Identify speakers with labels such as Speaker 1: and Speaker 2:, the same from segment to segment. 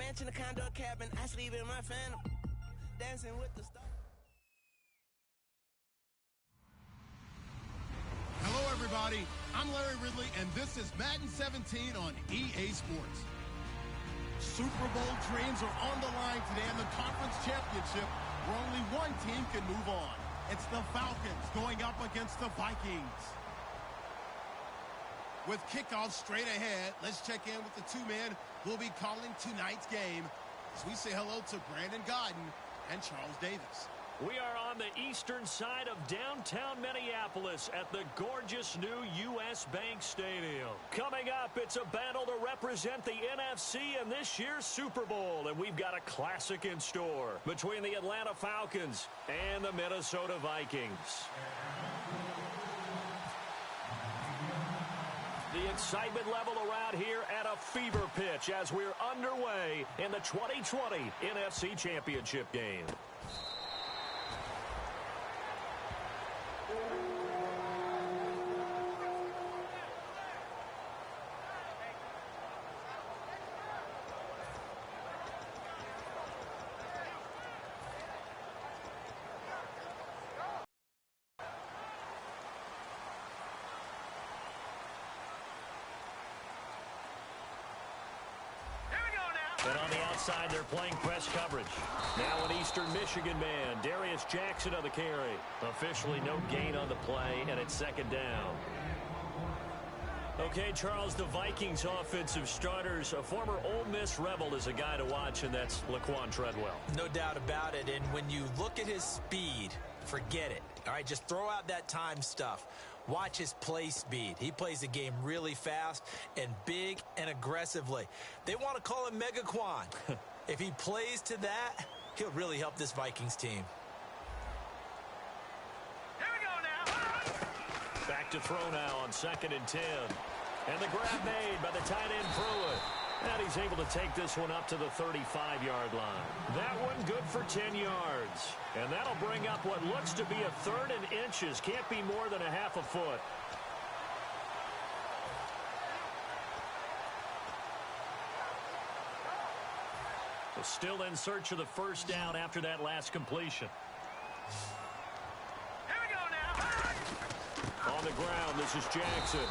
Speaker 1: mansion, a condo, a cabin. I sleep in my phantom. Dancing with the stars.
Speaker 2: Hello, everybody. I'm Larry Ridley, and this is Madden 17 on EA Sports. Super Bowl dreams are on the line today in the conference championship, where only one team can move on. It's the Falcons going up against the Vikings. With kickoff straight ahead, let's check in with the two men who will be calling tonight's game as we say hello to Brandon Godden and Charles Davis.
Speaker 3: We are on the eastern side of downtown Minneapolis at the gorgeous new U.S. Bank Stadium. Coming up, it's a battle to represent the NFC in this year's Super Bowl, and we've got a classic in store between the Atlanta Falcons and the Minnesota Vikings. The excitement level around here at a fever pitch as we're underway in the 2020 NFC Championship game. And on the outside, they're playing press coverage. Now an Eastern Michigan man, Darius Jackson on the carry. Officially no gain on the play, and it's second down. Okay, Charles, the Vikings offensive starters, a former Ole Miss Rebel is a guy to watch, and that's Laquan Treadwell.
Speaker 4: No doubt about it, and when you look at his speed, forget it. All right, just throw out that time stuff. Watch his play speed. He plays the game really fast and big and aggressively. They want to call him Megaquan. If he plays to that, he'll really help this Vikings team.
Speaker 5: Here we go now.
Speaker 3: Back to throw now on 2nd and 10. And the grab made by the tight end Pruitt. And he's able to take this one up to the 35-yard line. That one good for 10 yards. And that'll bring up what looks to be a 3rd and inches. Can't be more than a half a foot. Still in search of the first down after that last completion.
Speaker 5: Here we go now.
Speaker 3: On the ground, this is Jackson.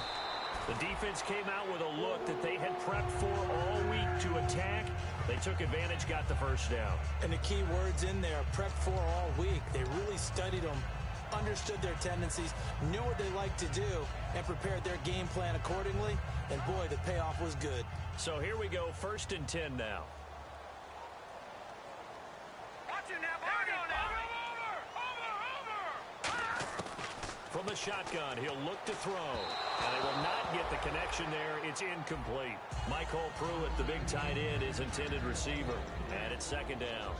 Speaker 3: The defense came out with a look that they had prepped for all week to attack. They took advantage, got the first down.
Speaker 4: And the key words in there, prepped for all week. They really studied them, understood their tendencies, knew what they liked to do, and prepared their game plan accordingly. And, boy, the payoff was good.
Speaker 3: So here we go, 1st and 10 now.
Speaker 5: Watch it now, Barney.
Speaker 3: From the shotgun, he'll look to throw. And they will not get the connection there. It's incomplete. Michael Pruitt, the big tight end, is intended receiver. And it's 2nd down.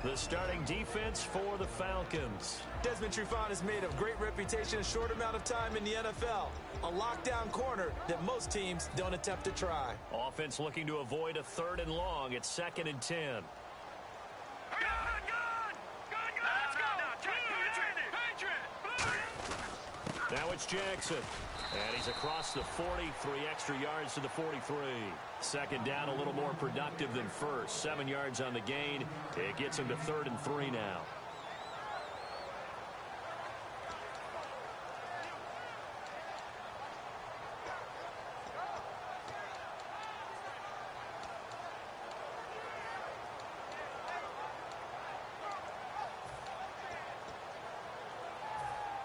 Speaker 3: The starting defense for the Falcons.
Speaker 4: Desmond Trufant has made a great reputation in a short amount of time in the NFL. A lockdown corner that most teams don't attempt to try.
Speaker 3: Offense looking to avoid a 3rd and long. It's 2nd and 10. Now it's Jackson. And he's across the 40, 3 extra yards to the 43. 2nd down, a little more productive than first. 7 yards on the gain. It gets him to 3rd and 3 now.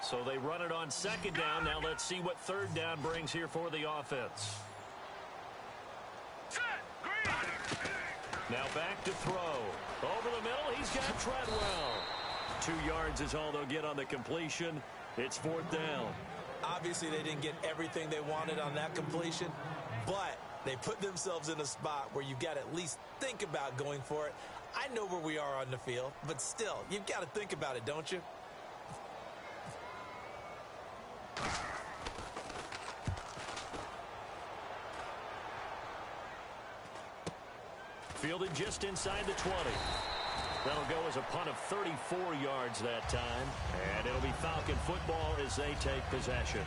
Speaker 3: So they run it on 2nd down. Now let's see what 3rd down brings here for the offense. Now back to throw. Over the middle, he's got Treadwell. 2 yards is all they'll get on the completion. It's 4th down.
Speaker 4: Obviously, they didn't get everything they wanted on that completion, but they put themselves in a spot where you've got to at least think about going for it. I know where we are on the field, but still, you've got to think about it, don't you?
Speaker 3: Fielded just inside the 20. That'll go as a punt of 34 yards that time. And it'll be Falcon football as they take possession.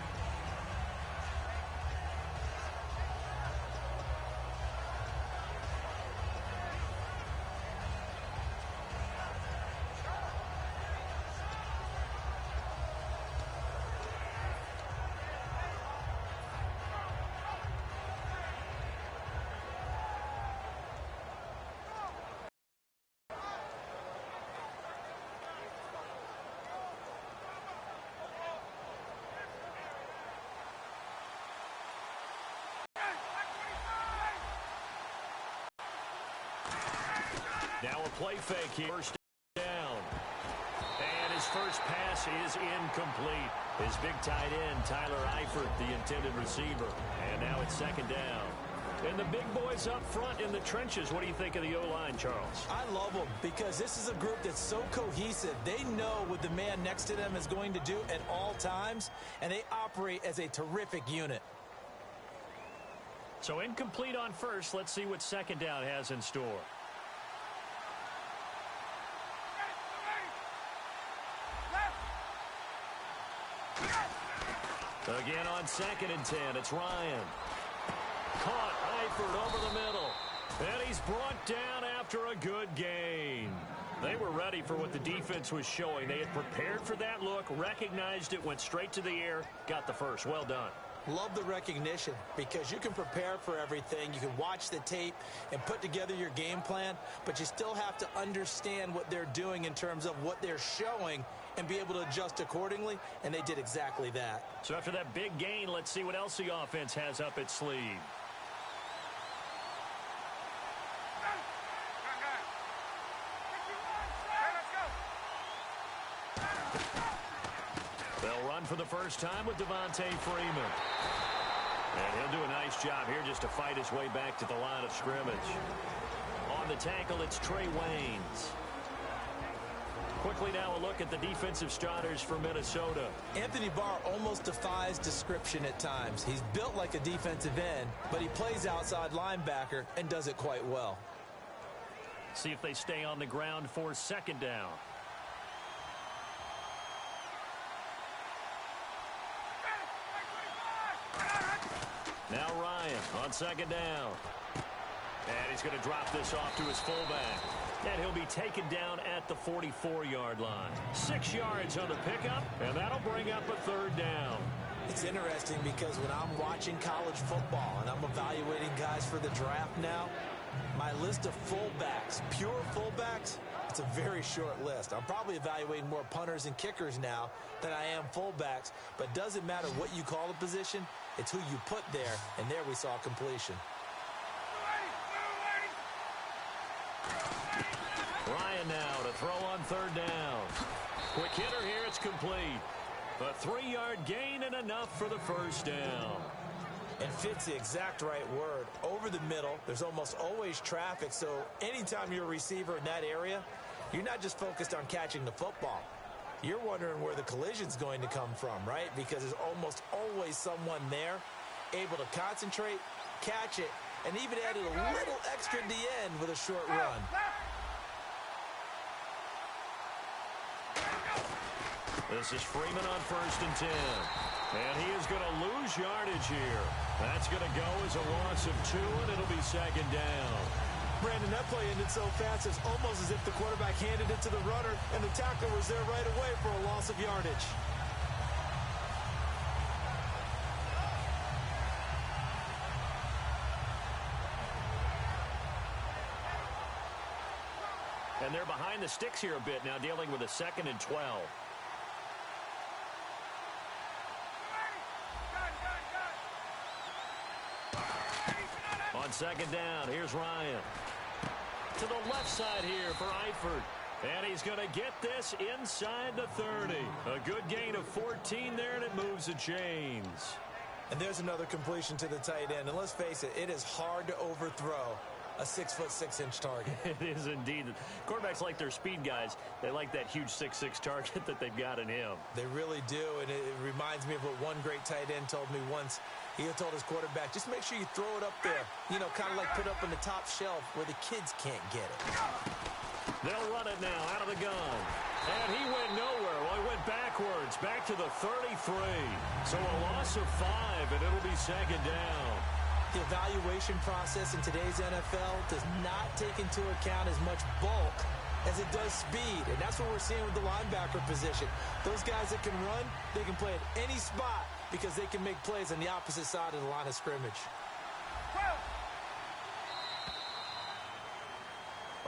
Speaker 3: Now a play fake here. First down. And his first pass is incomplete. His big tight end, Tyler Eifert, the intended receiver. And now it's second down. And the big boys up front in the trenches. What do you think of the O-line, Charles?
Speaker 4: I love them because this is a group that's so cohesive. They know what the man next to them is going to do at all times, and they operate as a terrific unit.
Speaker 3: So incomplete on first. Let's see what second down has in store. Again on 2nd and 10. It's Ryan. Caught Eifert over the middle. And he's brought down after a good gain. They were ready for what the defense was showing. They had prepared for that look, recognized it, went straight to the air, got the first. Well done.
Speaker 4: Love the recognition because you can prepare for everything. You can watch the tape and put together your game plan, but you still have to understand what they're doing in terms of what they're showing and be able to adjust accordingly, and they did exactly that.
Speaker 3: So after that big gain, let's see what else the offense has up its sleeve. They'll run for the first time with Devontae Freeman. And he'll do a nice job here just to fight his way back to the line of scrimmage. On the tackle, it's Trey Waynes. Quickly now a look at the defensive starters for Minnesota.
Speaker 4: Anthony Barr almost defies description at times. He's built like a defensive end, but he plays outside linebacker and does it quite well.
Speaker 3: See if they stay on the ground for second down. Now Ryan on second down. And he's going to drop this off to his fullback. And he'll be taken down at the 44-yard line. 6 yards on the pickup, and that'll bring up a third down.
Speaker 4: It's interesting because when I'm watching college football and I'm evaluating guys for the draft now, my list of fullbacks, pure fullbacks, it's a very short list. I'm probably evaluating more punters and kickers now than I am fullbacks, but it doesn't matter what you call the position, it's who you put there, and there we saw completion.
Speaker 3: Ryan now to throw on third down. Quick hitter here, it's complete. A 3-yard gain and enough for the first down.
Speaker 4: And fits the exact right word. Over the middle, there's almost always traffic, so anytime you're a receiver in that area, you're not just focused on catching the football. You're wondering where the collision's going to come from, right? Because there's almost always someone there able to concentrate, catch it, and even added a little extra at the end with a short run.
Speaker 3: This is Freeman on 1st and 10. And he is going to lose yardage here. That's going to go as a loss of 2, and it'll be second down.
Speaker 4: Brandon, that play ended so fast, it's almost as if the quarterback handed it to the runner, and the tackler was there right away for a loss of yardage.
Speaker 3: And they're behind the sticks here a bit now, dealing with a 2nd and 12. On second down, here's Ryan. To the left side here for Eifert. And he's going to get this inside the 30. A good gain of 14 there, and it moves the chains.
Speaker 4: And there's another completion to the tight end. And let's face it, it is hard to overthrow a 6'6" target.
Speaker 3: It is indeed. Quarterbacks like their speed guys. They like that huge 6'6" target that they've got in him.
Speaker 4: They really do, and it reminds me of what one great tight end told me once. He told his quarterback, just make sure you throw it up there. You know, kind of like put it up on the top shelf where the kids can't get it.
Speaker 3: They'll run it now out of the gun. And he went nowhere. Well, he went backwards, back to the 33. So a loss of 5, and it'll be second down.
Speaker 4: The evaluation process in today's NFL does not take into account as much bulk as it does speed. And that's what we're seeing with the linebacker position. Those guys that can run, they can play at any spot because they can make plays on the opposite side of the line of scrimmage.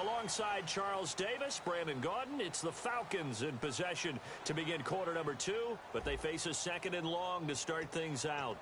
Speaker 3: Alongside Charles Davis, Brandon Gaudin, it's the Falcons in possession to begin quarter number 2, but they face a 2nd and long to start things out.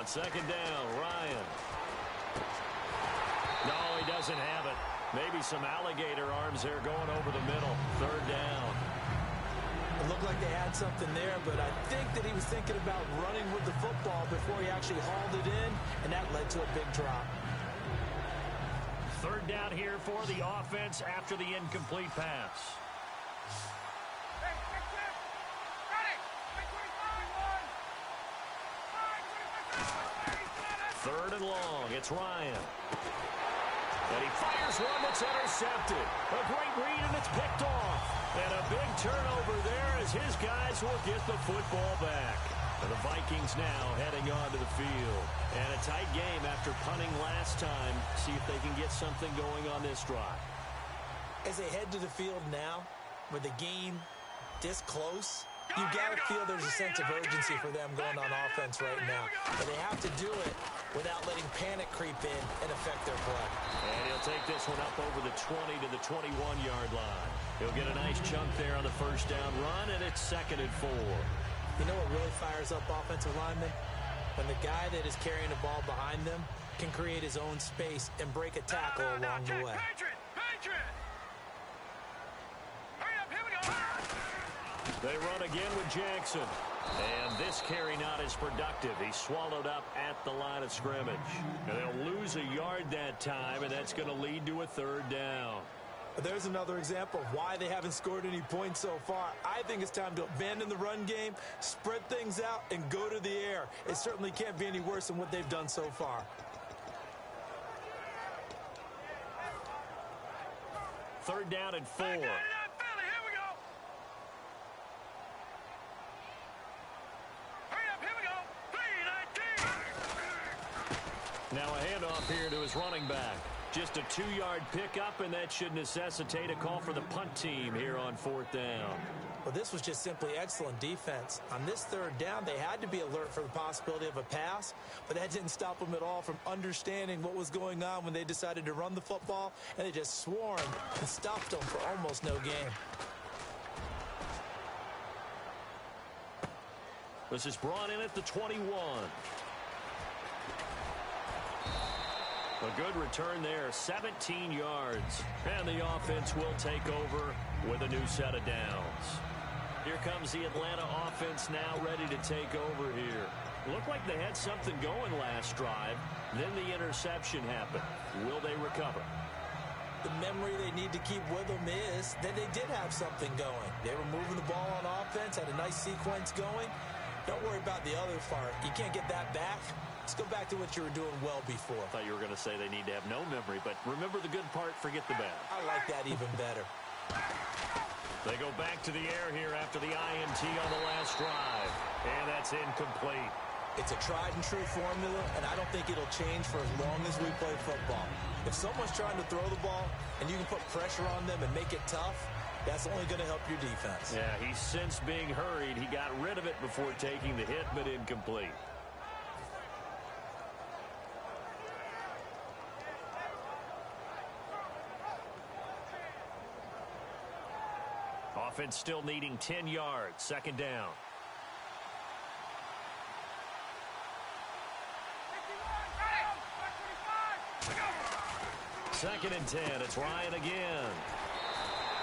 Speaker 3: Second down, Ryan. No, he doesn't have it. Maybe some alligator arms there going over the middle. Third down.
Speaker 4: It looked like they had something there, but I think that he was thinking about running with the football before he actually hauled it in, and that led to a big drop.
Speaker 3: Third down here for the offense after the incomplete pass. Third and long. It's Ryan. And he fires one that's intercepted. A great read, and it's picked off. And a big turnover there as his guys will get the football back. And the Vikings now heading on to the field. And a tight game after punting last time. See if they can get something going on this drive.
Speaker 4: As they head to the field now, with the game this close, you got to feel there's a sense of urgency for them going on offense right now. But they have to do it without letting panic creep in and affect their play.
Speaker 3: And he'll take this one up over the 20 to the 21-yard line. He'll get a nice chunk there on the first down run, and it's 2nd and 4.
Speaker 4: You know what really fires up offensive linemen? When the guy that is carrying the ball behind them can create his own space and break a tackle along the way.
Speaker 3: They run again with Jackson. And this carry not as productive. He's swallowed up at the line of scrimmage. And they'll lose a yard that time, and that's going to lead to a third down.
Speaker 4: There's another example of why they haven't scored any points so far. I think it's time to abandon the run game, spread things out, and go to the air. It certainly can't be any worse than what they've done so far.
Speaker 3: Third down and 4. Now a handoff here to his running back. Just a 2-yard pickup, and that should necessitate a call for the punt team here on 4th down.
Speaker 4: Well, this was just simply excellent defense. On this third down, they had to be alert for the possibility of a pass, but that didn't stop them at all from understanding what was going on when they decided to run the football, and they just swarmed and stopped them for almost no gain.
Speaker 3: This is brought in at the 21. A good return there, 17 yards. And the offense will take over with a new set of downs. Here comes the Atlanta offense now ready to take over here. Looked like they had something going last drive. Then the interception happened. Will they recover?
Speaker 4: The memory they need to keep with them is that they did have something going. They were moving the ball on offense, had a nice sequence going. Don't worry about the other part. You can't get that back. Let's go back to what you were doing well before.
Speaker 3: I thought you were going to say they need to have no memory, but remember the good part, forget the bad.
Speaker 4: I like that even better.
Speaker 3: They go back to the air here after the INT on the last drive, and that's incomplete.
Speaker 4: It's a tried-and-true formula, and I don't think it'll change for as long as we play football. If someone's trying to throw the ball and you can put pressure on them and make it tough, that's only going to help your defense.
Speaker 3: Yeah, he's since being hurried. He got rid of it before taking the hit, but incomplete. Offense still needing 10 yards. 2nd down. Second and 10. It's Ryan again.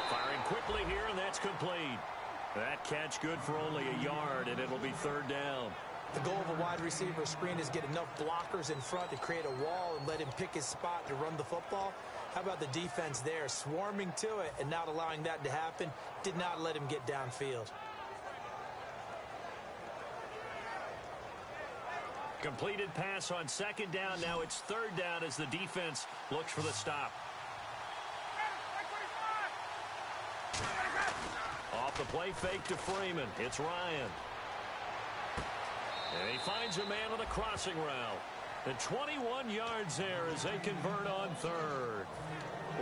Speaker 3: Firing quickly here, and that's complete. That catch good for only a yard, and it'll be 3rd down.
Speaker 4: The goal of a wide receiver screen is get enough blockers in front to create a wall and let him pick his spot to run the football. How about the defense there, swarming to it and not allowing that to happen? Did not let him get downfield.
Speaker 3: Completed pass on 2nd down. Now it's 3rd down as the defense looks for the stop. Off the play fake to Freeman. It's Ryan. And he finds a man on the crossing route. And 21 yards there as they convert on 3rd.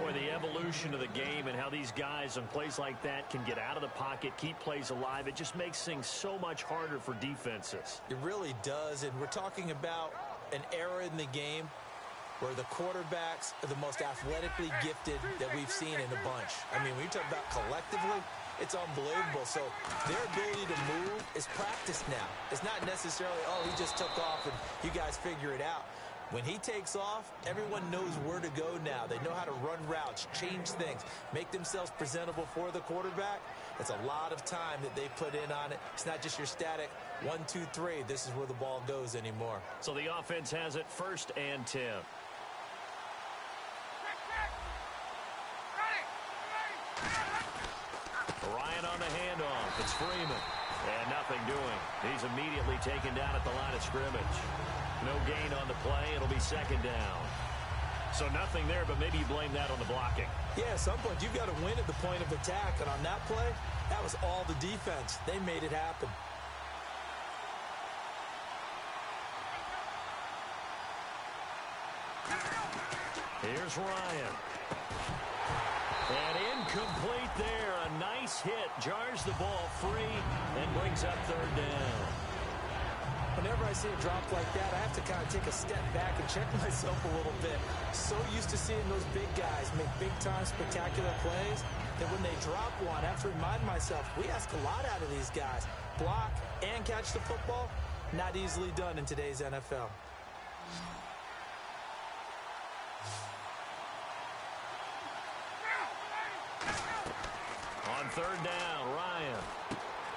Speaker 3: Boy, the evolution of the game and how these guys on plays like that can get out of the pocket, keep plays alive, it just makes things so much harder for defenses.
Speaker 4: It really does, and we're talking about an era in the game where the quarterbacks are the most athletically gifted that we've seen in a bunch. I mean, when you talk about collectively, It's unbelievable. So their ability to move is practiced now. It's not necessarily, oh, he just took off and you guys figure it out. When he takes off, everyone knows where to go now. They know how to run routes, change things, make themselves presentable for the quarterback. It's a lot of time that they put in on it. It's not just your static 1, 2, 3. This is where the ball goes anymore.
Speaker 3: So the offense has it 1st and 10. Ryan on the handoff. It's Freeman. And nothing doing. He's immediately taken down at the line of scrimmage. No gain on the play. It'll be 2nd down. So nothing there, but maybe you blame that on the blocking.
Speaker 4: Yeah, at some point, you've got to win at the point of attack. And on that play, that was all the defense. They made it happen.
Speaker 3: Here's Ryan. And incomplete there. A nice hit. Jars the ball free and brings up 3rd down.
Speaker 4: Whenever I see a drop like that, I have to kind of take a step back and check myself a little bit. So used to seeing those big guys make big-time spectacular plays that when they drop one, I have to remind myself, we ask a lot out of these guys. Block and catch the football, not easily done in today's NFL.
Speaker 3: On 3rd down, Ryan.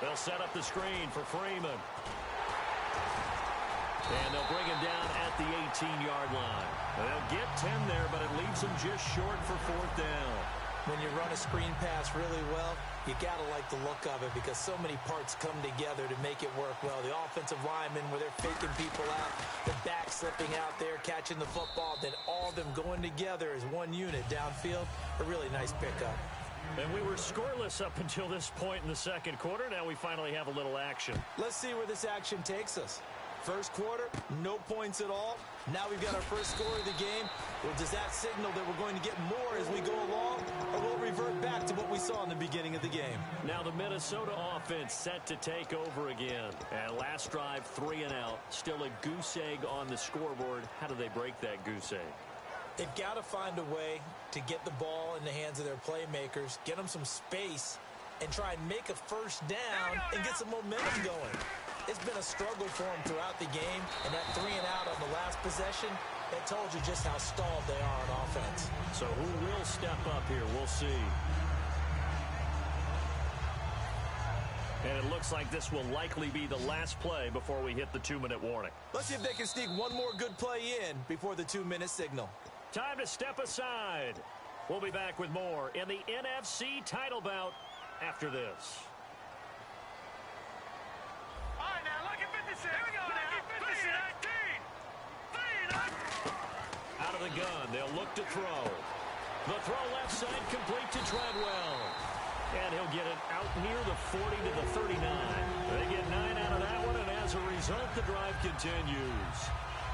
Speaker 3: They'll set up the screen for Freeman. And they'll bring him down at the 18-yard line. They'll get 10 there, but it leaves them just short for 4th down.
Speaker 4: When you run a screen pass really well, you got to like the look of it because so many parts come together to make it work well. The offensive linemen, where they're faking people out, the back slipping out there, catching the football, then all of them going together as one unit downfield. A really nice pickup.
Speaker 3: And we were scoreless up until this point in the 2nd quarter. Now we finally have a little action.
Speaker 4: Let's see where this action takes us. 1st quarter, no points at all. Now we've got our first score of the game. Well, does that signal that we're going to get more as we go along, or will it revert back to what we saw in the beginning of the game?
Speaker 3: Now the Minnesota offense set to take over again. And last drive, 3 and out. Still a goose egg on the scoreboard. How do they break that goose egg?
Speaker 4: They've got to find a way to get the ball in the hands of their playmakers, get them some space, and try and make a 1st down and get some momentum going. It's been a struggle for them throughout the game, and that 3 and out on the last possession, that told you just how stalled they are on offense.
Speaker 3: So who will step up here? We'll see. And it looks like this will likely be the last play before we hit the 2-minute warning.
Speaker 4: Let's see if they can sneak one more good play in before the 2-minute signal.
Speaker 3: Time to step aside. We'll be back with more in the NFC title bout after this.
Speaker 5: All right, now, look at 56. Here we go now. 19.
Speaker 3: Out of the gun, they'll look to throw. The throw left side complete to Treadwell. And he'll get it out near the 40 to the 39. They get 9 out of that one, and as a result, the drive continues.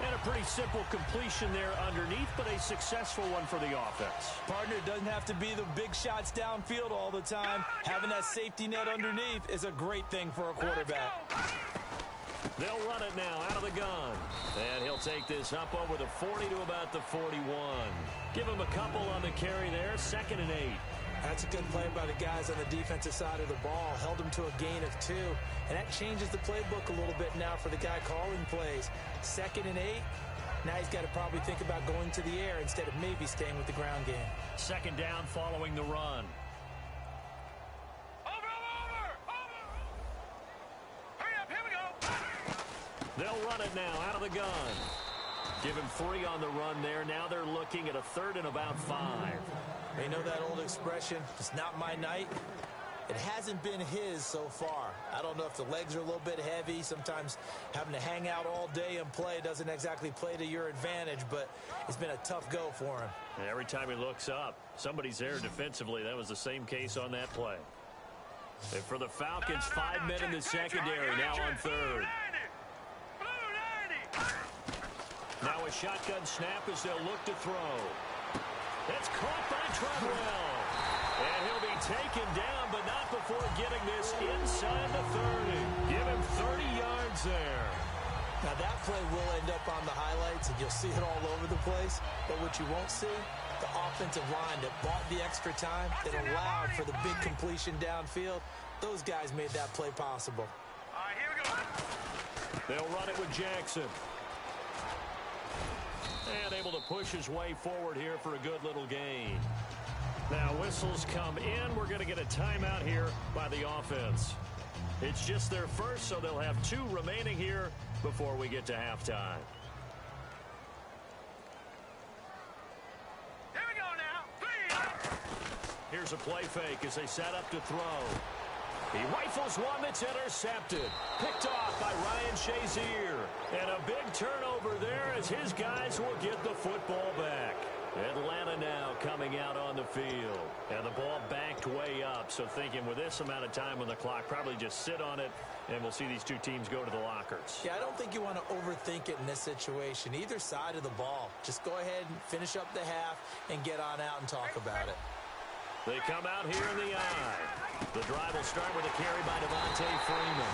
Speaker 3: And a pretty simple completion there underneath, but a successful one for the offense.
Speaker 4: Partner, it doesn't have to be the big shots downfield all the time. Having that safety net underneath is a great thing for a quarterback.
Speaker 3: They'll run it now out of the gun. And he'll take this up over the 40 to about the 41. Give him a couple on the carry there, 2nd and 8.
Speaker 4: That's a good play by the guys on the defensive side of the ball. Held him to a gain of 2. And that changes the playbook a little bit now for the guy calling plays. 2nd and 8. Now he's got to probably think about going to the air instead of maybe staying with the ground game.
Speaker 3: 2nd down following the run.
Speaker 5: Over. Hurry up, here we go.
Speaker 3: They'll run it now out of the gun. Give him 3 on the run there. Now they're looking at a 3rd and about 5.
Speaker 4: You know that old expression, it's not my night? It hasn't been his so far. I don't know if the legs are a little bit heavy. Sometimes having to hang out all day and play doesn't exactly play to your advantage, but it's been a tough go for him.
Speaker 3: And every time he looks up, somebody's there defensively. That was the same case on that play. And for the Falcons, 5 men in the secondary, now on 3rd. Now a shotgun snap as they'll look to throw. It's caught by Treadwell. And he'll be taken down, but not before getting this inside the 30. Give him 30 yards there.
Speaker 4: Now that play will end up on the highlights, and you'll see it all over the place. But what you won't see, the offensive line that bought the extra time, that allowed for the big completion downfield. Those guys made that play possible.
Speaker 5: All right, here we go.
Speaker 3: They'll run it with Jackson. And able to push his way forward here for a good little gain. Now whistles come in. We're going to get a timeout here by the offense. It's just their first, so they'll have 2 remaining here before we get to halftime.
Speaker 5: Here we go now. 3.
Speaker 3: Here's a play fake as they set up to throw. He rifles one that's intercepted. Picked off by Ryan Shazier. And a big turnover there as his guys will get the football back. Atlanta now coming out on the field. And the ball backed way up. So thinking with this amount of time on the clock, probably just sit on it, and we'll see these 2 teams go to the lockers.
Speaker 4: Yeah, I don't think you want to overthink it in this situation. Either side of the ball. Just go ahead and finish up the half and get on out and talk about it.
Speaker 3: They come out here in the eye. The drive will start with a carry by Devontae Freeman.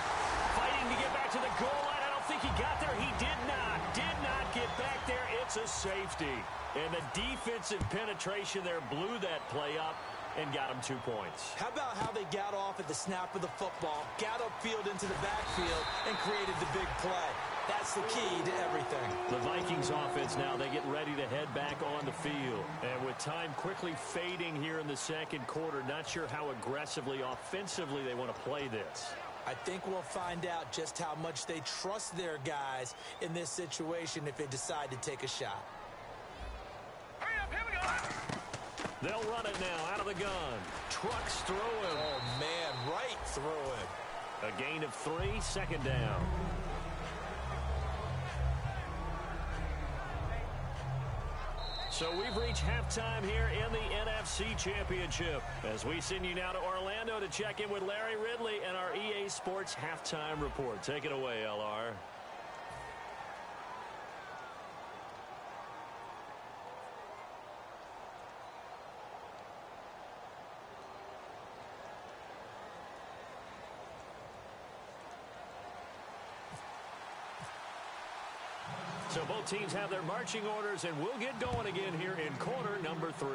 Speaker 3: Fighting to get back to the goal line. I don't think he got there. He did not get back there. It's a safety. And the defensive penetration there blew that play up and got him 2 points.
Speaker 4: How about how they got off at the snap of the football, got upfield into the backfield, and created the big play? That's the key to everything.
Speaker 3: The Vikings offense now, they get ready to head back on the field. And with time quickly fading here in the second quarter, not sure how aggressively, offensively they want to play this.
Speaker 4: I think we'll find out just how much they trust their guys in this situation if they decide to take a shot.
Speaker 5: Hurry up, here we go.
Speaker 3: They'll run it now out of the gun. Trucks through him.
Speaker 4: Oh, man, right through him.
Speaker 3: A gain of 3, second down. So we've reached halftime here in the NFC Championship. As we send you now to Orlando to check in with Larry Ridley and our EA Sports Halftime Report. Take it away, LR. So both teams have their marching orders, and we'll get going again here in quarter number 3.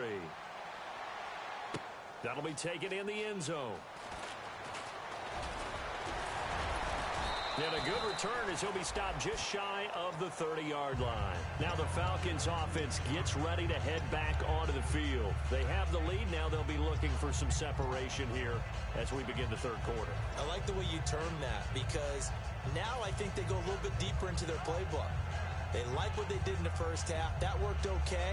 Speaker 3: That'll be taken in the end zone. And a good return as he'll be stopped just shy of the 30-yard line. Now the Falcons offense gets ready to head back onto the field. They have the lead. Now they'll be looking for some separation here as we begin the third quarter.
Speaker 4: I like the way you term that because now I think they go a little bit deeper into their playbook. They like what they did in the first half. That worked okay.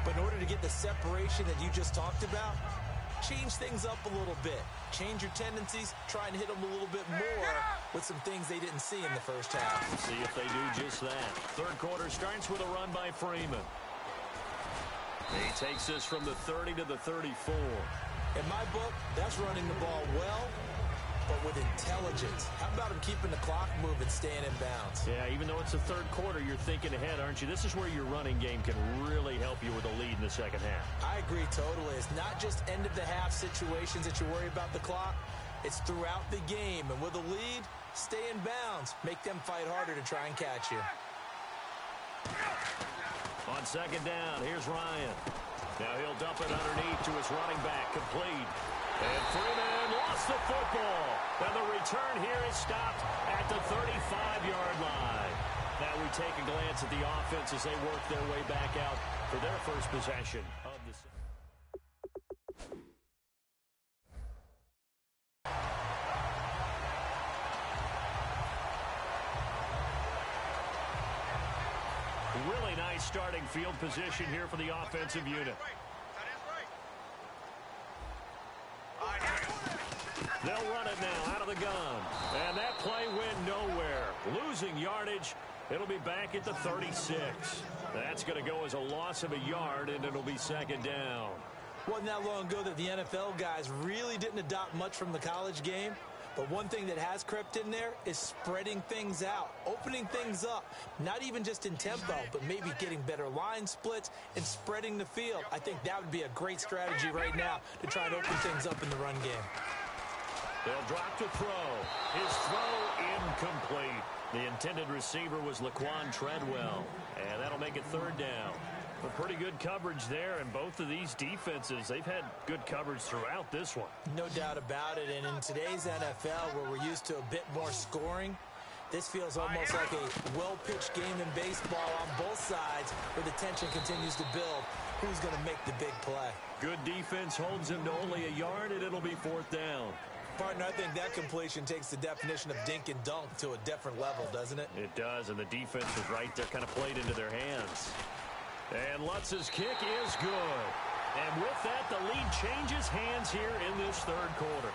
Speaker 4: But in order to get the separation that you just talked about, change things up a little bit. Change your tendencies. Try and hit them a little bit more with some things they didn't see in the first half.
Speaker 3: See if they do just that. Third quarter starts with a run by Freeman. He takes this from the 30 to the 34.
Speaker 4: In my book, that's running the ball well, but with intelligence. How about him keeping the clock moving, staying in bounds?
Speaker 3: Yeah, even though it's the third quarter, you're thinking ahead, aren't you? This is where your running game can really help you with a lead in the second half.
Speaker 4: I agree totally. It's not just end-of-the-half situations that you worry about the clock. It's throughout the game. And with a lead, stay in bounds. Make them fight harder to try and catch you.
Speaker 3: On second down, here's Ryan. Now he'll dump it underneath to his running back, complete. And Freeman lost the football. And the return here is stopped at the 35-yard line. Now we take a glance at the offense as they work their way back out for their first possession of the season. Really nice starting field position here for the offensive unit. They'll run it now out of the gun. And that play went nowhere. Losing yardage. It'll be back at the 36. That's going to go as a loss of a yard, and it'll be second down.
Speaker 4: Wasn't that long ago that the NFL guys really didn't adopt much from the college game. But one thing that has crept in there is spreading things out, opening things up, not even just in tempo, but maybe getting better line splits and spreading the field. I think that would be a great strategy right now to try to open things up in the run game.
Speaker 3: They'll drop to throw. His throw incomplete. The intended receiver was Laquan Treadwell, and that'll make it third down. Well, pretty good coverage there, and both of these defenses, they've had good coverage throughout this one.
Speaker 4: No doubt about it, and in today's NFL, where we're used to a bit more scoring, this feels almost like a well-pitched game in baseball on both sides where the tension continues to build. Who's going to make the big play?
Speaker 3: Good defense holds him to only a yard, and it'll be fourth down.
Speaker 4: Partner, I think that completion takes the definition of dink and dunk to a different level, doesn't it?
Speaker 3: It does, and the defense was right there, kind of played into their hands. And Lutz's kick is good. And with that, the lead changes hands here in this third quarter.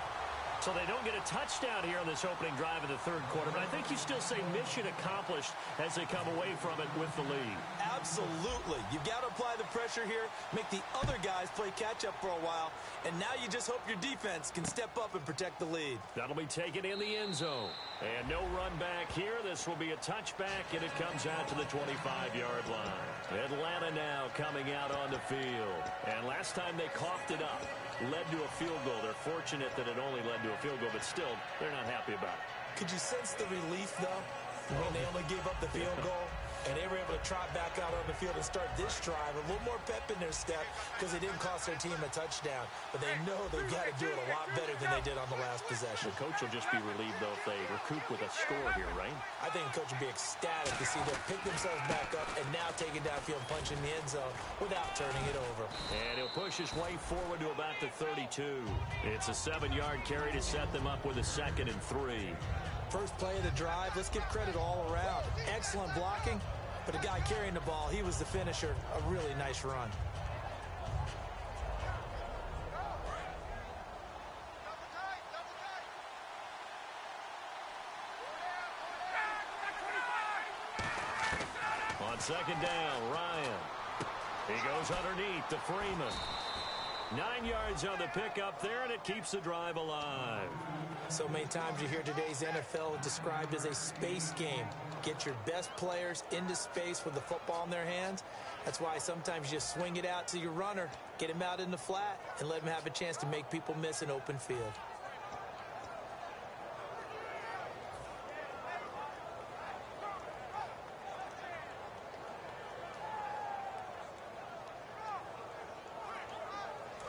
Speaker 3: So they don't get a touchdown here on this opening drive of the third quarter, but I think you still say mission accomplished as they come away from it with the lead.
Speaker 4: Absolutely. You've got to apply the pressure here, make the other guys play catch-up for a while, and now you just hope your defense can step up and protect the lead.
Speaker 3: That'll be taken in the end zone. And no run back here. This will be a touchback, and it comes out to the 25-yard line. Atlanta now coming out on the field. And last time they coughed it up, led to a field goal. They're fortunate that it only led to a field goal, but still, they're not happy about it.
Speaker 4: Could you sense the relief, though, when they only gave up the field goal? And they were able to trot back out on the field and start this drive. A little more pep in their step because it didn't cost their team a touchdown. But they know they've got to do it a lot better than they did on the last possession.
Speaker 3: The coach will just be relieved, though, if they recoup with a score here, right?
Speaker 4: I think the coach will be ecstatic to see them pick themselves back up and now take it downfield and punch in the end zone without turning it over.
Speaker 3: And he'll push his way forward to about the 32. It's a 7-yard carry to set them up with a 2nd and 3.
Speaker 4: First play of the drive, let's give credit all around. Excellent blocking, but a guy carrying the ball, he was the finisher. A really nice run.
Speaker 3: On 2nd down, Ryan. He goes underneath to Freeman. 9 yards on the pickup there, and it keeps the drive alive.
Speaker 4: So many times you hear today's NFL described as a space game. Get your best players into space with the football in their hands. That's why sometimes you just swing it out to your runner, get him out in the flat, and let him have a chance to make people miss an open field.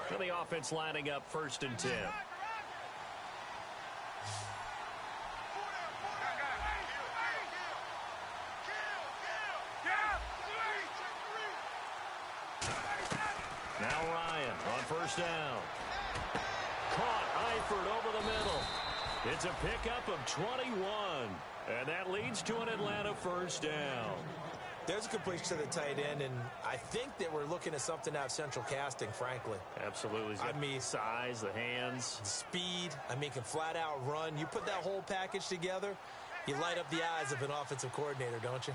Speaker 3: So the offense lining up 1st and 10. Now Ryan on 1st down. Caught Eifert over the middle. It's a pickup of 21. And that leads to an Atlanta 1st down.
Speaker 4: There's a completion to the tight end, and I think that we're looking at something out of central casting, frankly.
Speaker 3: Absolutely.
Speaker 4: I mean,
Speaker 3: size, the hands.
Speaker 4: Speed. I mean, can flat out run. You put that whole package together, you light up the eyes of an offensive coordinator, don't you?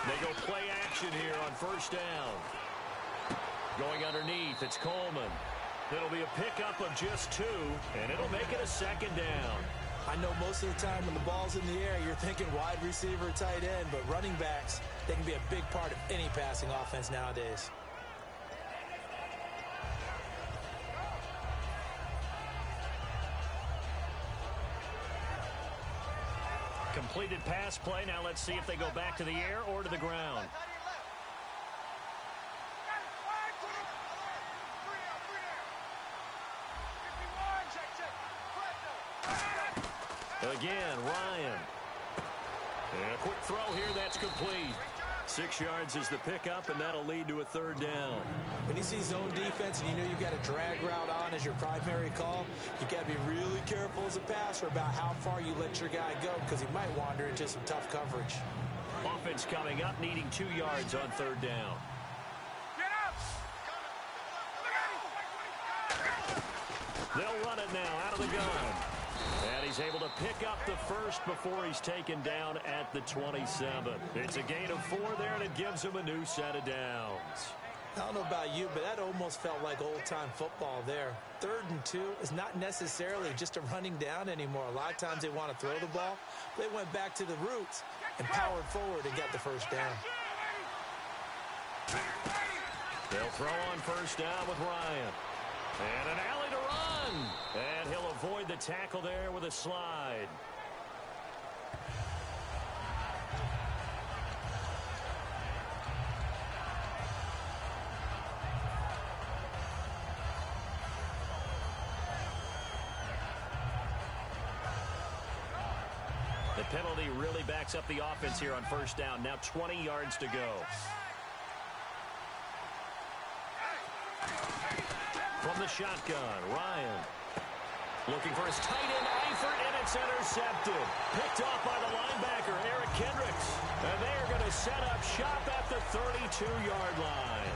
Speaker 3: They go play action here on 1st down. Going underneath, it's Coleman. It'll be a pickup of just 2, and it'll make it a 2nd down.
Speaker 4: I know most of the time when the ball's in the air, you're thinking wide receiver, tight end, but running backs, they can be a big part of any passing offense nowadays.
Speaker 3: Completed pass play. Now let's see if they go back to the air or to the ground. Again, Ryan. And a quick throw here, that's complete. 6 yards is the pickup, and that'll lead to a 3rd down.
Speaker 4: When you see zone defense and you know you've got a drag route on as your primary call, you've got to be really careful as a passer about how far you let your guy go because he might wander into some tough coverage.
Speaker 3: Offense coming up, needing 2 yards on 3rd down. They'll run it now out of the gun. And he's able to pick up the 1st before he's taken down at the 27. It's a gain of 4 there, and it gives him a new set of downs.
Speaker 4: I don't know about you, but that almost felt like old-time football there. 3rd and 2 is not necessarily just a running down anymore. A lot of times they want to throw the ball. They went back to the roots and powered forward and got the 1st down.
Speaker 3: They'll throw on 1st down with Ryan. And an alley to run. And he'll avoid the tackle there with a slide. The penalty really backs up the offense here on first down. Now 20 yards to go. From the shotgun, Ryan. Looking for his tight end, Eifert, and it's intercepted. Picked off by the linebacker, Eric Kendricks. And they are going to set up shop at the 32-yard line.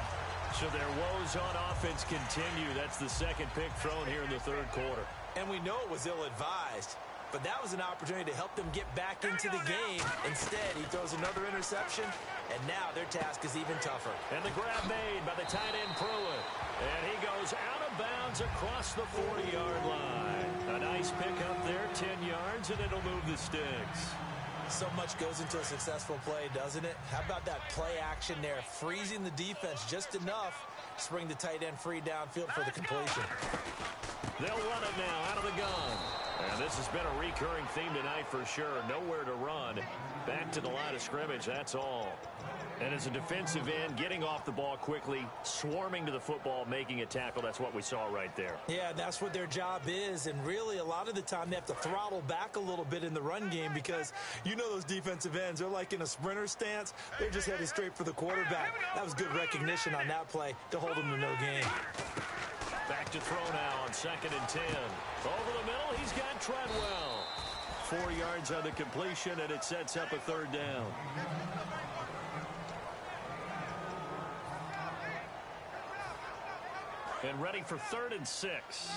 Speaker 3: So their woes on offense continue. That's the second pick thrown here in the third quarter.
Speaker 4: And we know it was ill-advised. But that was an opportunity to help them get back into the game. Instead, he throws another interception, and now their task is even tougher.
Speaker 3: And the grab made by the tight end, Pruitt. And he goes out of bounds across the 40-yard line. A nice pickup there, 10 yards, and it'll move the sticks.
Speaker 4: So much goes into a successful play, doesn't it? How about that play action there, freezing the defense just enough to bring the tight end free downfield for the completion.
Speaker 3: They'll run it now out of the gun. And this has been a recurring theme tonight for sure. Nowhere to run. Back to the line of scrimmage, that's all. And as a defensive end, getting off the ball quickly, swarming to the football, making a tackle, that's what we saw right there.
Speaker 4: Yeah, that's what their job is. And really, a lot of the time, they have to throttle back a little bit in the run game because you know those defensive ends, they're like in a sprinter stance. They're just headed straight for the quarterback. That was good recognition on that play to hold them to no gain.
Speaker 3: Back to throw now on 2nd and 10. Over the middle, he's got Treadwell. 4 yards on the completion, and it sets up a third down. And ready for 3rd and 6.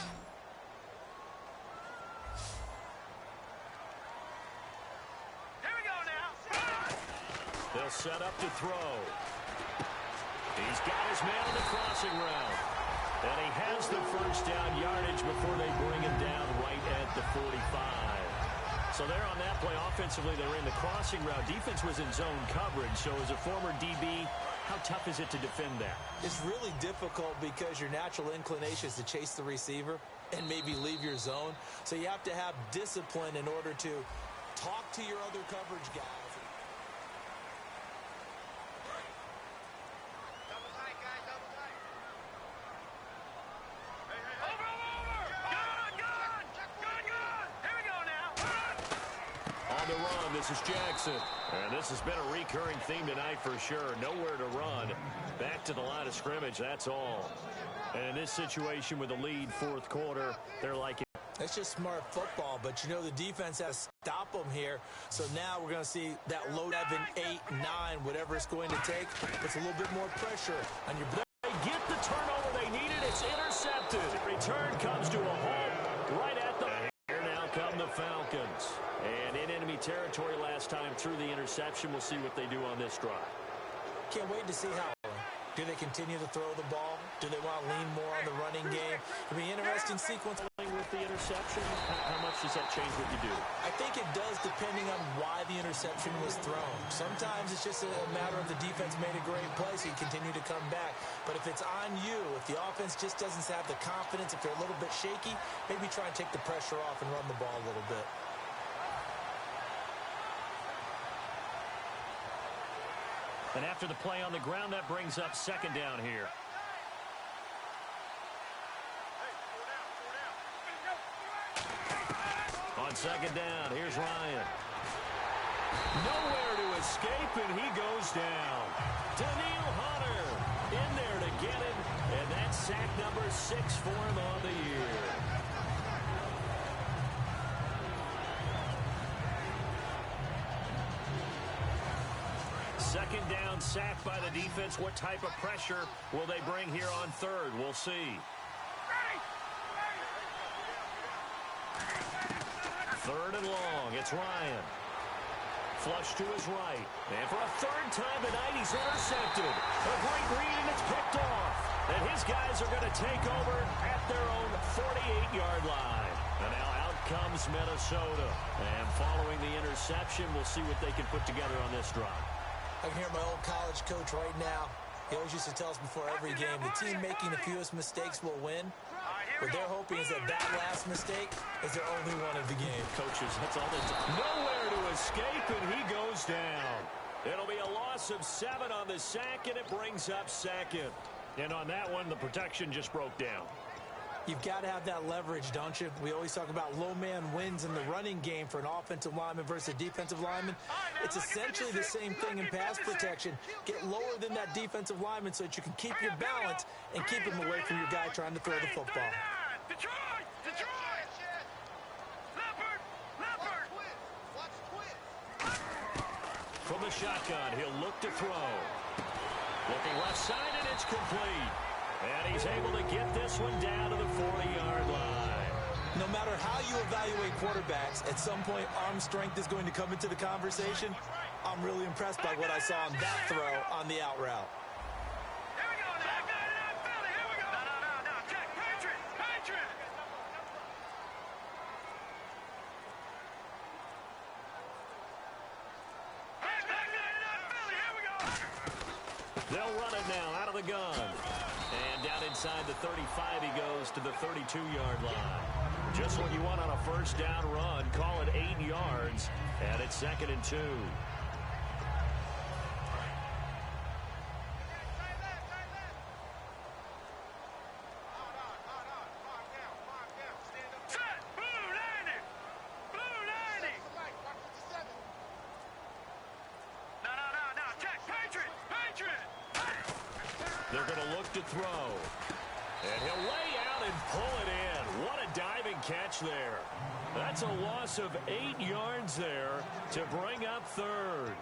Speaker 5: Here we go now.
Speaker 3: They'll set up to throw. He's got his man on the crossing route. And he has the first down yardage before they bring him down right at the 45. So there on that play, offensively, they were in the crossing route. Defense was in zone coverage. So as a former DB, how tough is it to defend that?
Speaker 4: It's really difficult because your natural inclination is to chase the receiver and maybe leave your zone. So you have to have discipline in order to talk to your other coverage guys.
Speaker 3: This is Jackson. And this has been a recurring theme tonight for sure. Nowhere to run. Back to the line of scrimmage, that's all. And in this situation with the lead, 4th quarter, they're like it.
Speaker 4: It's just smart football, but you know the defense has to stop them here. So now we're going to see that low 7, 8, 9, whatever it's going to take. It's a little bit more pressure on your...
Speaker 3: They get the turnover they needed. It's intercepted. Return comes to a halt right at the... Here now come the Falcons. And in enemy territory last time through the interception. We'll see what they do on this drive.
Speaker 4: Can't wait to see how. Do they continue to throw the ball? Do they want to lean more on the running game? It'll be an interesting sequence.
Speaker 3: With the interception, how much does that change what you do?
Speaker 4: I think it does depending on why the interception was thrown. Sometimes it's just a matter of the defense made a great play, so you continue to come back. But if it's on you, if the offense just doesn't have the confidence, if they're a little bit shaky, maybe try and take the pressure off and run the ball a little bit.
Speaker 3: And after the play on the ground, that brings up 2nd down here. On 2nd down, here's Ryan. Nowhere to escape, and he goes down. Daniil Hunter in there to get it, and that's sack number 6 for him on the year. Second down, sack by the defense. What type of pressure will they bring here on 3rd? We'll see. 3rd and long. It's Ryan. Flush to his right. And for a 3rd time tonight, he's intercepted. A great read, and it's picked off. And his guys are going to take over at their own 48-yard line. And now out comes Minnesota. And following the interception, we'll see what they can put together on this drive.
Speaker 4: I can hear my old college coach right now. He always used to tell us before every game, the team making the fewest mistakes will win. What they're hoping is that last mistake is their only one of the game.
Speaker 3: Coaches, that's all they do. Nowhere to escape, and he goes down. It'll be a loss of 7 on the sack, and it brings up second. And on that one, the protection just broke down.
Speaker 4: You've got to have that leverage, don't you? We always talk about low man wins in the running game for an offensive lineman versus a defensive lineman. It's essentially the same thing in pass protection. Get lower than that defensive lineman so that you can keep your balance and keep him away from your guy trying to throw the football.
Speaker 5: Detroit! Leopard!
Speaker 3: From the shotgun, he'll look to throw. Looking left side, and it's complete. And he's able to get this one down to the 40-yard line.
Speaker 4: No matter how you evaluate quarterbacks, at some point arm strength is going to come into the conversation. I'm really impressed by what I saw on that throw on the out route.
Speaker 5: Here we go now. Philly, here we go. No. Jack, Patriot. Philly, here we go.
Speaker 3: They'll run it now out of the gun. And down inside the 35, he goes to the 32-yard line. Just what you want on a first down run. Call it 8 yards. And it's 2nd and 2.
Speaker 5: Set. Blue 90. No. Jack, Patriot.
Speaker 3: They're going to look to throw. And he'll lay out and pull it in. What a diving catch there. That's a loss of 8 yards there to bring up 3rd.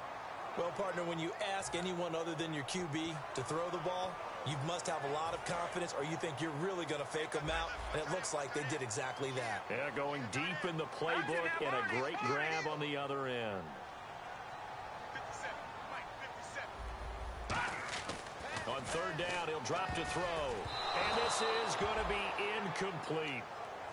Speaker 4: Well, partner, when you ask anyone other than your QB to throw the ball, you must have a lot of confidence or you think you're really going to fake them out, and it looks like they did exactly that.
Speaker 3: Yeah, going deep in the playbook and a great grab on the other end. On 3rd down, he'll drop to throw. And this is going to be incomplete.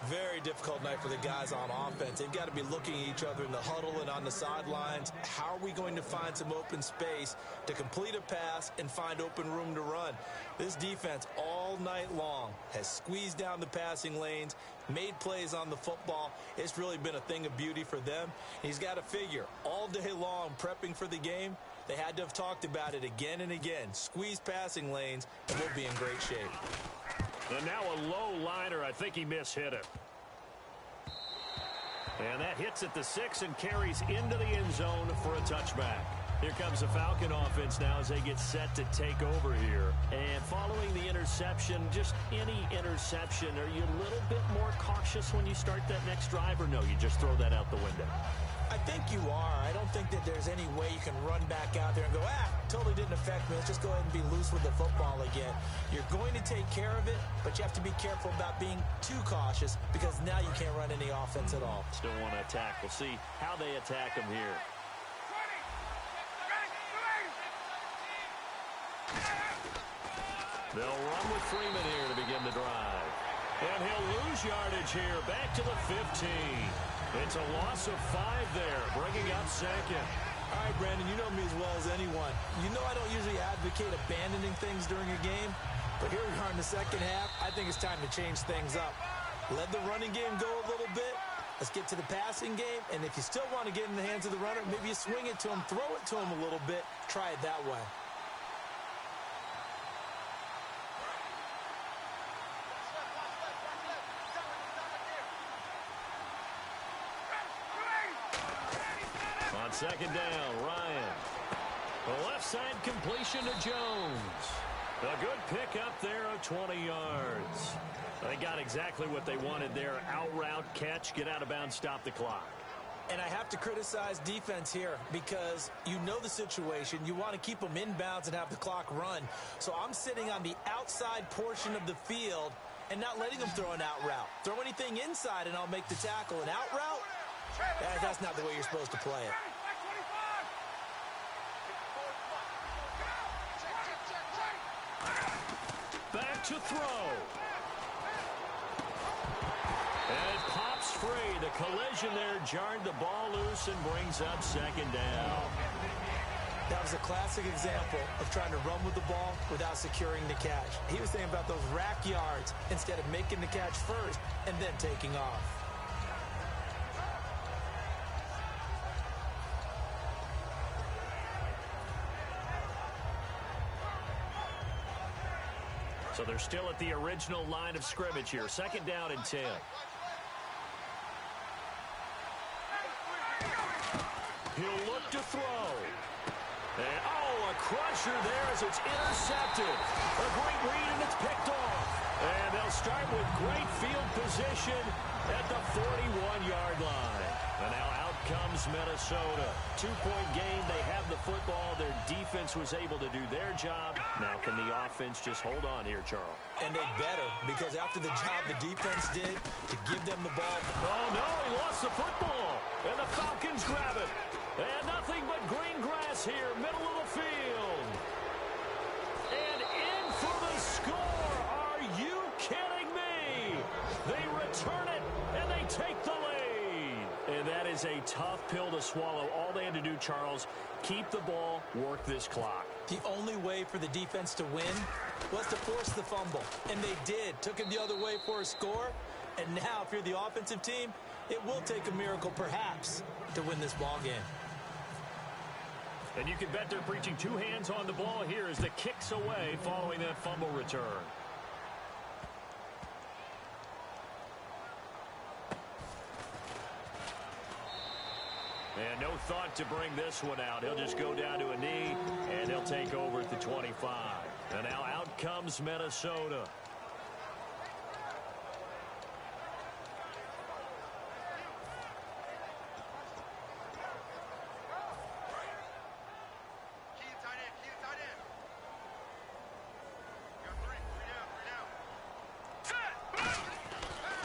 Speaker 4: Very difficult night for the guys on offense. They've got to be looking at each other in the huddle and on the sidelines. How are we going to find some open space to complete a pass and find open room to run? This defense all night long has squeezed down the passing lanes, made plays on the football. It's really been a thing of beauty for them. He's got to figure all day long prepping for the game. They had to have talked about it again and again. Squeeze passing lanes, and we'll be in great shape.
Speaker 3: And now a low liner. I think he mishit it. And that hits at the 6 and carries into the end zone for a touchback. Here comes the Falcon offense now as they get set to take over here. And following the interception, just any interception, are you a little bit more cautious when you start that next drive, or no, you just throw that out the window?
Speaker 4: I think you are. I don't think that there's any way you can run back out there and go, totally didn't affect me. Let's just go ahead and be loose with the football again. You're going to take care of it, but you have to be careful about being too cautious because now you can't run any offense at all.
Speaker 3: Still want to attack. We'll see how they attack him here. They'll run with Freeman here to begin the drive. And he'll lose yardage here, back to the 15. It's a loss of 5 there, bringing up 2nd.
Speaker 4: All right, Brandon, you know me as well as anyone. You know I don't usually advocate abandoning things during a game, but here we are in the second half. I think it's time to change things up. Let the running game go a little bit. Let's get to the passing game, and if you still want to get in the hands of the runner, maybe you swing it to him, throw it to him a little bit, try it that way.
Speaker 3: On 2nd down, Ryan. The left side completion to Jones. A good pickup there of 20 yards. They got exactly what they wanted there. Out route, catch, get out of bounds, stop the clock.
Speaker 4: And I have to criticize defense here because you know the situation. You want to keep them inbounds and have the clock run. So I'm sitting on the outside portion of the field and not letting them throw an out route. Throw anything inside and I'll make the tackle. An out route? That's not the way you're supposed to play it.
Speaker 3: Back to throw. And it pops free. The collision there jarred the ball loose and brings up 2nd down.
Speaker 4: That was a classic example of trying to run with the ball without securing the catch. He was thinking about those rack yards instead of making the catch first and then taking off.
Speaker 3: So they're still at the original line of scrimmage here. 2nd down and 10. He'll look to throw. And, a crusher there as it's intercepted. A great read, and it's picked off. And they'll start with great field position at the 41-yard line. And now out comes Minnesota. 2-point game. They have the football. Their defense was able to do their job. Now can the offense just hold on here, Charles?
Speaker 4: And they better, because after the job the defense did to give them the ball.
Speaker 3: Oh, no, he lost the football. And the Falcons grab it. And nothing but green grass here, middle of the field. And in for the score. Are you kidding me? They return it, and they take the lead. And that is a tough pill to swallow. All they had to do, Charles, keep the ball, work this clock.
Speaker 4: The only way for the defense to win was to force the fumble. And they did. Took it the other way for a score. And now, if you're the offensive team, it will take a miracle, perhaps, to win this ball game.
Speaker 3: And you can bet they're preaching 2 hands on the ball here as the kick's away following that fumble return. And no thought to bring this one out. He'll just go down to a knee, and he'll take over at the 25. And now out comes Minnesota.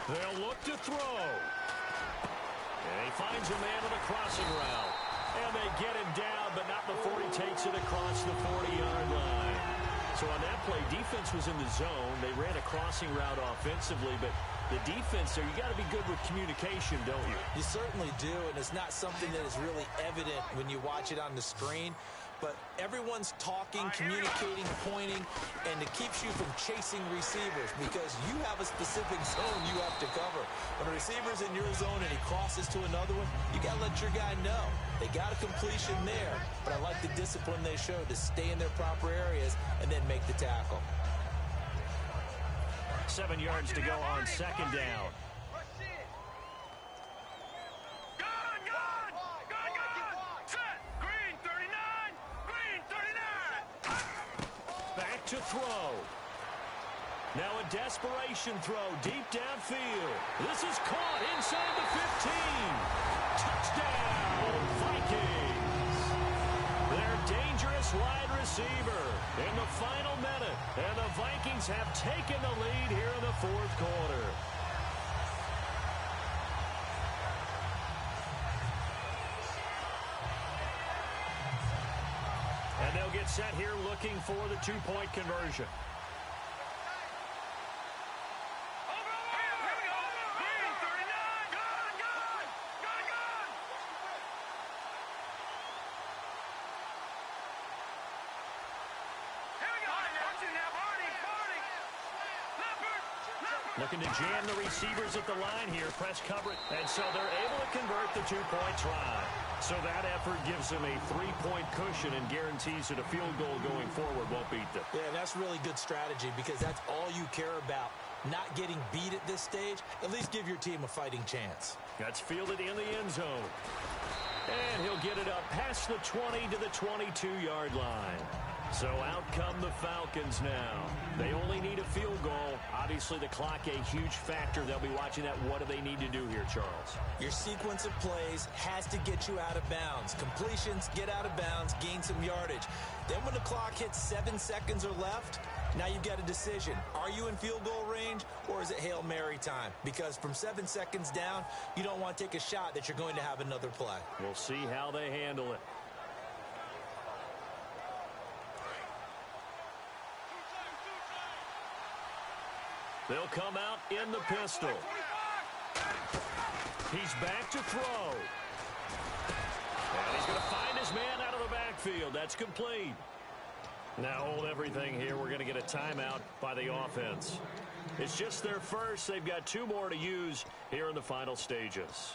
Speaker 3: They'll look to throw. And he finds a man on the crossing route. And they get him down, but not before he takes it across the 40-yard line. So on that play, defense was in the zone. They ran a crossing route offensively, but the defense there, you got to be good with communication, don't you?
Speaker 4: You certainly do, and it's not something that is really evident when you watch it on the screen. But everyone's talking, communicating, pointing, and it keeps you from chasing receivers because you have a specific zone you have to cover. When a receiver's in your zone and he crosses to another one, you got to let your guy know. They got a completion there, but I like the discipline they showed to stay in their proper areas and then make the tackle.
Speaker 3: 7 yards to go on 2nd down. To throw. Now a desperation throw deep downfield. This is caught inside the 15. Touchdown, Vikings. Their dangerous wide receiver in the final minute. And the Vikings have taken the lead here in the 4th quarter. And they'll get set here looking for the 2-point conversion. Looking to jam the receivers at the line here, press coverage, and so they're able to convert the 2-point try. So that effort gives them a 3-point cushion and guarantees that a field goal going forward won't beat them.
Speaker 4: Yeah, that's really good strategy because that's all you care about. Not getting beat at this stage, at least give your team a fighting chance.
Speaker 3: That's fielded in the end zone. And he'll get it up past the 20 to the 22-yard line. So out come the Falcons now. They only need a field goal. Obviously, the clock a huge factor. They'll be watching that. What do they need to do here, Charles?
Speaker 4: Your sequence of plays has to get you out of bounds. Completions, get out of bounds, gain some yardage. Then when the clock hits 7 seconds or left, now you've got a decision. Are you in field goal range or is it Hail Mary time? Because from 7 seconds down, you don't want to take a shot that you're going to have another play.
Speaker 3: We'll see how they handle it. They'll come out in the pistol. He's back to throw. And he's going to find his man out of the backfield. backfield. That's complete. Now hold everything here. We're going to get a timeout by the offense. It's just their first. They've got 2 more to use here in the final stages.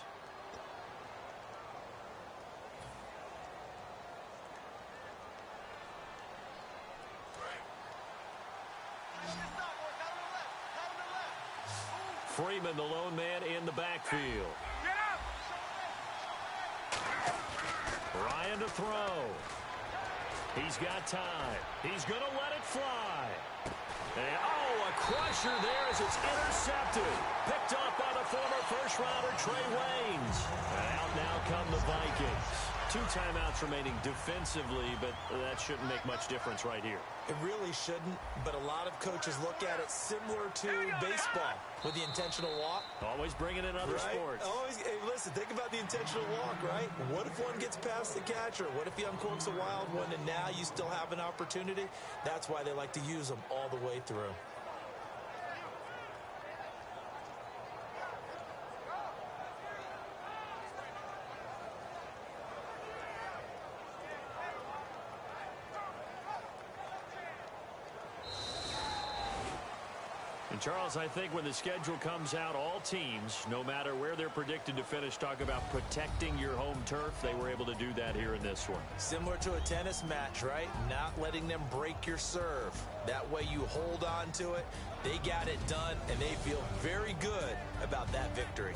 Speaker 3: Freeman, the lone man in the backfield. Ryan to throw. He's got time. He's going to let it fly. And, a crusher there as it's intercepted. Picked off by the former first-rounder Trey Waynes. And out now come the Vikings. 2 timeouts remaining defensively, but that shouldn't make much difference right here.
Speaker 4: It really shouldn't, but a lot of coaches look at it similar to baseball with the intentional walk.
Speaker 3: Always bringing in other sports.
Speaker 4: Always. Hey, listen, think about the intentional walk, right? What if one gets past the catcher? What if he uncorks a wild one and now you still have an opportunity? That's why they like to use them all the way through.
Speaker 3: And Charles, I think when the schedule comes out, all teams, no matter where they're predicted to finish, talk about protecting your home turf. They were able to do that here in this one.
Speaker 4: Similar to a tennis match, right? Not letting them break your serve. That way you hold on to it. They got it done, and they feel very good about that victory.